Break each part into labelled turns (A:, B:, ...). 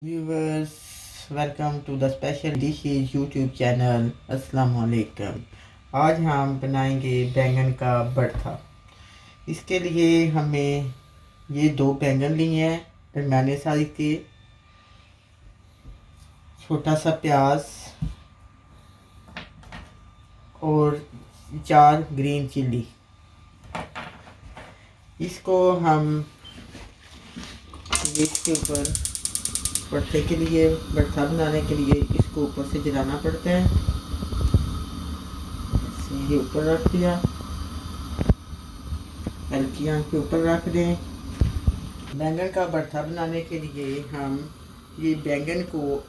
A: Viewers, welcome to the special dishes YouTube channel. अस्सलाम वालेकुम। आज हम बनाएंगे बैंगन का भरता। इसके लिए हमें ये दो बैंगन लिए हैं दरमियाने साइज के, छोटा सा प्याज और 4 ग्रीन चिल्ली। इसको हम इसके ऊपर भरते के लिए, भरता बनाने के लिए इसको ऊपर से जलाना पड़ता है। ये ऊपर रख दिया, हल्की आंच पे ऊपर रख दें। बैंगन का भरता बनाने के लिए हम ये बैंगन को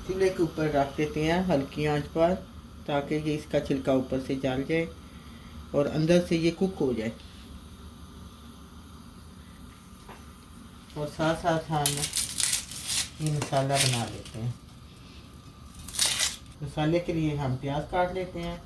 A: चूल्हे के ऊपर रख देते हैं हल्की आंच पर, ताकि ये इसका छिलका ऊपर से जल जाए और अंदर से ये कुक हो जाए। और साथ साथ हम ये मसाला बना लेते हैं। मसाले के लिए हम प्याज काट लेते हैं।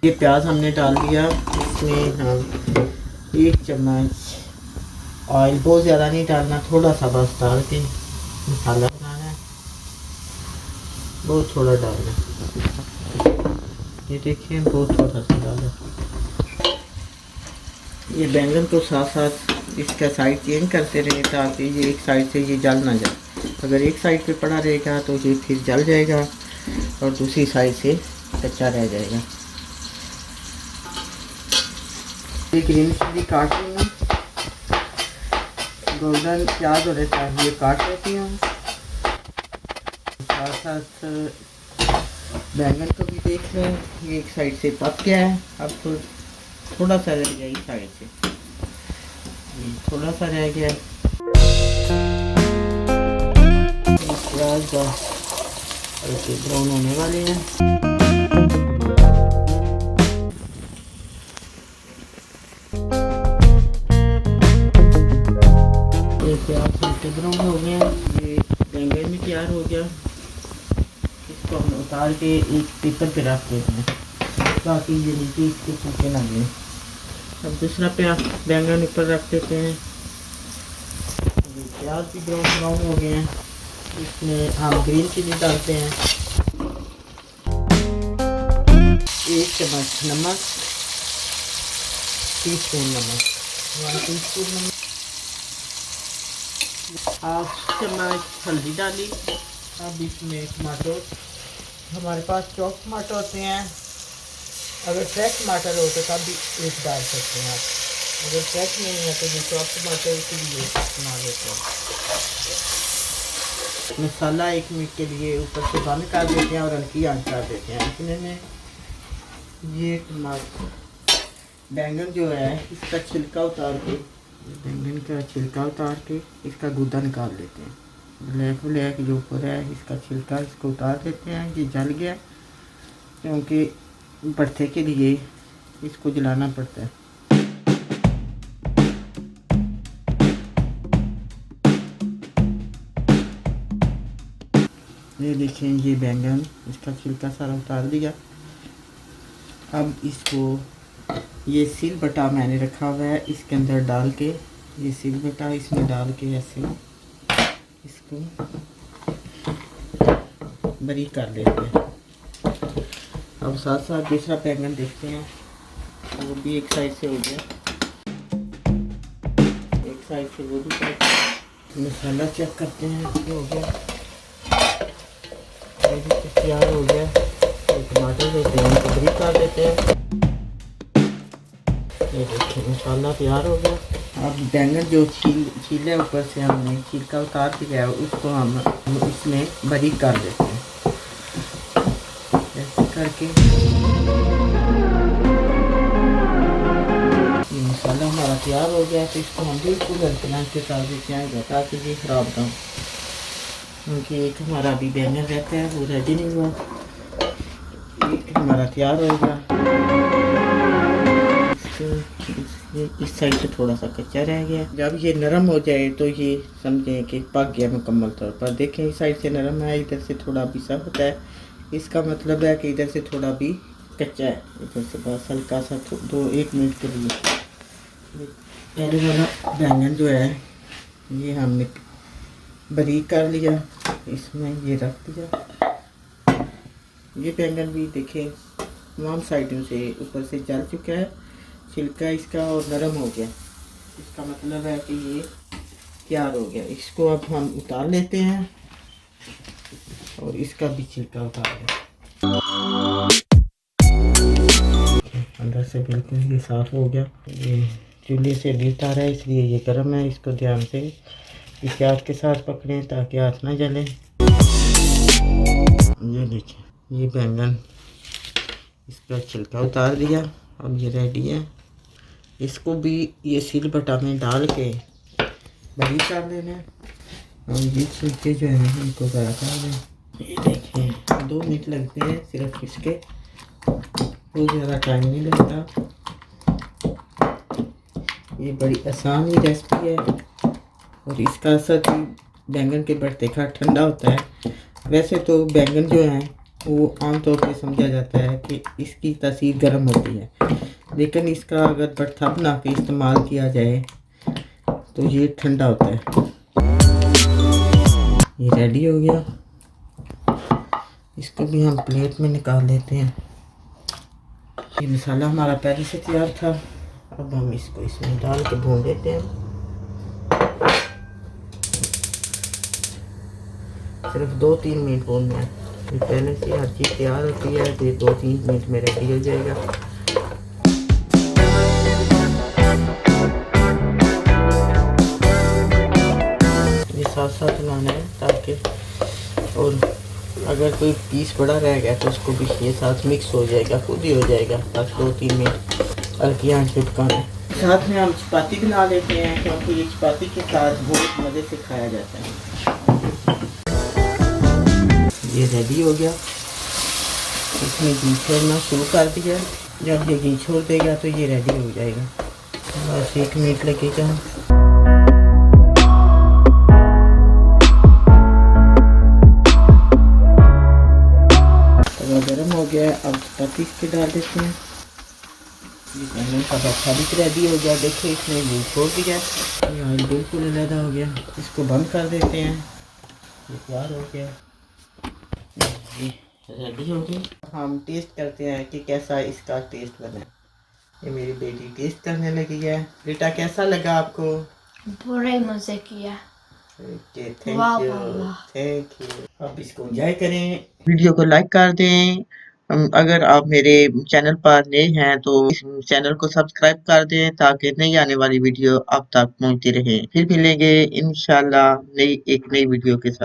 A: ये प्याज हमने डाल दिया। इसमें हम 1 चम्मच ऑयल, बहुत ज़्यादा नहीं डालना, थोड़ा सा बस डाल के मसाला बनाना है, बहुत थोड़ा डालना है। ये देखिए बहुत थोड़ा सा डाला। ये बैंगन को साथ साथ इसका साइड चेंज करते रहे, ताकि ये एक साइड से ये जल ना जाए। अगर एक साइड पे पड़ा रहेगा तो ये फिर जल जाएगा और दूसरी साइड से कच्चा रह जाएगा। ये ग्रीन चिल्ली काट लूँगा, गोल्डन प्याज हो रहता है, ये काट लेती हूँ। साथ साथ बैंगन को भी देख लें, ये एक साइड से पक गया है। अब तो थोड़ा सा रह गया, इस साइड से थोड़ा सा रह गया। प्याज हल्के ब्राउन होने वाले हैं। ये प्याज हल्के ब्राउन हो गए हैं, ये बैंगन भी तैयार हो गया। इसको हम उतार के एक पेपर पे रख देते हैं, ताकि ये नीचे इसके सूखे ना गए। अब दूसरा बैंगन ऊपर रख देते हैं। प्याज भी ब्राउन हो गए हैं। इसमें हम ग्रीन चिल्ली डालते हैं, 1 चम्मच नमक, टीस्पून नमक, 1 टीस्पून नमक, 1/2 चम्मच हल्दी डाली। अब इसमें टमाटर, हमारे पास चॉप टमाटर होते हैं, अगर फ्रेश टमाटर हो तो तब भी एक डाल सकते हैं आप। अगर फ्रेश नहीं है तो जो चॉप टमाटर उसके लिए इस्तेमाल लेते हैं। मसाला 1 मिनट के लिए ऊपर से बंद कर देते हैं और हल्की आंच कर देते हैं। इतने में ये टमाटर, बैंगन जो है इसका छिलका उतार के, बैंगन का छिलका उतार के इसका गूदा निकाल लेते हैं। ब्लैक जो ऊपर है इसका छिलका, इसको उतार देते हैं। ये जल गया, क्योंकि भरते के लिए इसको जलाना पड़ता है। ये देखें, ये बैंगन इसका छिलका सारा उतार दिया। अब इसको, ये सिल बटा मैंने रखा हुआ है, इसके अंदर डाल के, ये सिल बटा इसमें डाल के ऐसे इसको बारीक कर लेते हैं। अब साथ साथ दूसरा बैंगन देखते हैं, वो भी एक साइड से हो गया, एक साइड से वो भी कर। मसाला चेक करते हैं, हो गया, ये भी तैयार हो गया। टमाटर जो थे उनको बारीक कर देते हैं। ये देखिए मसाला तैयार हो गया। अब बैंगन जो छीले ऊपर से हमने छिलका उतार दिया है, उसको हम इसमें बारीक कर देते हैं ऐसे करके। ये मसाला हमारा तैयार हो गया, तो इसको हम बिल्कुल हल्के आंच पे कर देते हैं, ताकि ये खराब ना हो, क्योंकि एक हमारा अभी बैंगन रहता है वो रेडी नहीं हुआ। एक हमारा तैयार होगा, ये इस साइड से थोड़ा सा कच्चा रह गया। जब ये नरम हो जाए तो ये समझें कि पक गया मुकम्मल तौर पर। देखें इस साइड से नरम है, इधर से थोड़ा भी सख्त है, इसका मतलब है कि इधर से थोड़ा भी कच्चा है। इधर से बस हल्का सा 1 मिनट के लिए पहले वाला बैंगन जो है ये हमने बारीक कर लिया, इसमें ये रख दिया। ये बैंगन भी देखें तमाम साइडों से ऊपर से जल चुका है, छिलका इसका और नरम हो गया। इसका मतलब है कि ये तैयार हो गया। इसको अब हम उतार लेते हैं और इसका भी छिलका उतार लें। अंदर से बिल्कुल ये साफ़ हो गया। ये चूल्हे से भी उतारा है इसलिए ये गर्म है। इसको ध्यान से एहतियात के साथ पकड़ें ताकि हाथ ना जले। ये देखिए ये बैंगन, इसका छिलका उतार दिया। अब ये रेडी है। इसको भी ये सिल बटा में डाल के बारीक कर लेना और ये छिलके जो हैं इनको ज़रा कर लें। ये देखिए 2 मिनट लगते हैं सिर्फ इसके, कोई ज़्यादा टाइम नहीं लगता। ये बड़ी आसान ही रेसिपी है और इसका असर भी बैंगन के बढ़ते खा ठंडा होता है। वैसे तो बैंगन जो है वो आमतौर पे समझा जाता है कि इसकी तासीर गर्म होती है, लेकिन इसका अगर भरथा बना के इस्तेमाल किया जाए तो ये ठंडा होता है। ये रेडी हो गया। इसको भी हम प्लेट में निकाल लेते हैं। ये मसाला हमारा पहले से तैयार था, अब हम इसको इसमें डाल के भून लेते हैं। सिर्फ 2-3 मिनट भूनना है। ये पहले से हर चीज़ तैयार होती है तो ये 2-3 मिनट में रेडी हो जाएगा। ये साथ साथ बनाना है ताकि, और अगर कोई पीस बड़ा रह गया तो उसको भी ये साथ मिक्स हो जाएगा, खुद ही हो जाएगा। बस 2-3 मिनट हल्की आंच पे पकाना है। साथ में हम चपाती बना लेते हैं क्योंकि ये चपाती के साथ बहुत मज़े से खाया जाता है। ये रेडी हो गया। इसमें घी छोड़ना शुरू कर दिया। जब ये घी छोड़ देगा तो ये रेडी हो जाएगा। बस 1 मिनट लगेगा। तवा गर्म हो गया, अब चपाती इसके डाल देते हैं। बैंगन का भरता भी रेडी हो गया। देखिए इसने घी छोड़ दिया, ये ऑयल बिल्कुल अलग हो गया। इसको बंद कर देते हैं। ये तैयार हो गया, रेडी हो गई। हम टेस्ट करते हैं कि कैसा इसका टेस्ट बना है। ये मेरी बेटी टेस्ट करने लगी है। बेटा कैसा लगा आपको?
B: बड़े मजे किया।
A: Thank you. आप इसको एंजॉय करें, वीडियो को लाइक कर दें। अगर आप मेरे चैनल पर नए हैं तो इस चैनल को सब्सक्राइब कर दें ताकि नई आने वाली वीडियो आप तक पहुंचती रहे। फिर मिलेंगे इंशाल्लाह एक नई वीडियो के साथ।